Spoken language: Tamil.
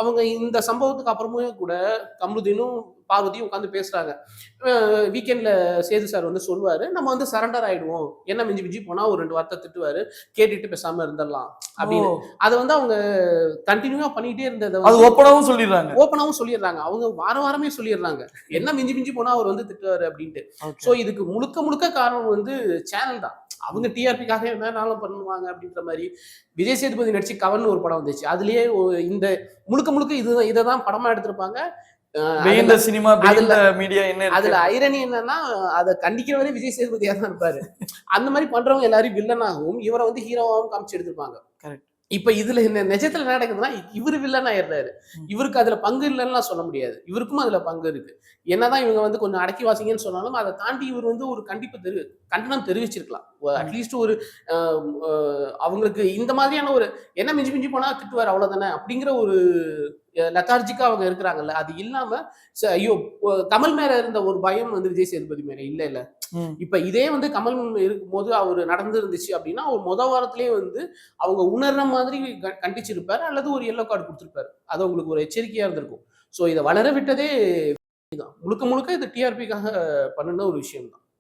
அவங்க இந்த சம்பவத்துக்கு அப்புறமே கூட கமருதீனும் பார்வதியும் உட்காந்து பேசுறாங்க. வீக்கெண்ட்ல சேது சார் வந்து சொல்லுவாரு, நம்ம வந்து சரண்டர் ஆயிடுவோம். என்ன மிஞ்சி மிஞ்சி போனா ஒரு 2 வார்த்தை திட்டுவாரு. கேட்டுட்டு பேசாம இருந்துடலாம் அப்படின்னு. அத வந்து அவங்க கன்டினியூவா பண்ணிட்டே இருந்தத அது ஓப்பனாவும் சொல்லிடுறாங்க. ஓப்பனாவும் சொல்லிடுறாங்க. அவங்க வாரமே சொல்லிடுறாங்க. என்ன மிஞ்சி மிஞ்சி போனா அவர் வந்து திட்டுவாரு அப்படின்ட்டு. சோ இதுக்கு முழுக்க முழுக்க காரணம் வந்து சேனல் தான். அவங்க டிஆர்பிக்காக என்னன்னாலும் பண்ணுவாங்க அப்படின்ற மாதிரி. விஜய் சேதுபதி நடிச்சு கவர்னு ஒரு படம் வந்துச்சு. அதுலயே இந்த முழுக்க முழுக்க இததான் படமா எடுத்திருப்பாங்க. அதுல ஐரணி என்னன்னா, அதை கண்டிக்கிறவரே விஜய் சேதுபதியா தான் இருப்பாரு. அந்த மாதிரி பண்றவங்க எல்லாரும் வில்லனாகவும் இவரை வந்து ஹீரோவாகவும் காமிச்சு எடுத்திருப்பாங்க. இப்ப இதுல என்ன நிஜத்துல என்ன நடக்குதுன்னா, இவரு வில்லன் ஆயிடுறாரு. இவருக்கு அதுல பங்கு இல்லைன்னு சொல்ல முடியாது. இவருக்கும் அதுல பங்கு இருக்கு. என்னதான் இவங்க வந்து கொஞ்சம் அடக்கி வாசிங்கன்னு சொன்னாலும் அதை தாண்டி இவர் வந்து ஒரு கண்டனம் தெரிவிச்சிருக்கலாம். அட்லீஸ்ட் ஒரு அவங்களுக்கு இந்த மாதிரியான ஒரு என்ன மிஞ்சி மிஞ்சி போனா திட்டுவார் அவ்வளவுதானே அப்படிங்கிற ஒரு லெத்தார்ஜிக்கா அவங்க இருக்கிறாங்கல்ல, அது இல்லாம ஐயோ கமல் மேல இருந்த ஒரு பயம் வந்து விஜய் சேதுபதி மேல இல்ல. இப்ப இதே வந்து கமல் இருக்கும்போது அவர் நடந்து இருந்துச்சு அப்படின்னா ஒரு வாரத்திலேயே வந்து அவங்க உணர்ற மாதிரி கண்டிச்சிருப்பாரு அல்லது ஒரு எல்லோ கார்டு கொடுத்திருப்பாரு. அது உங்களுக்கு ஒரு எச்சரிக்கையா இருந்திருக்கும். சோ இதை வளர விட்டதே முழுக்க முழுக்க இது டிஆர்பிக்காக பண்ணுன ஒரு விஷயம் தான்.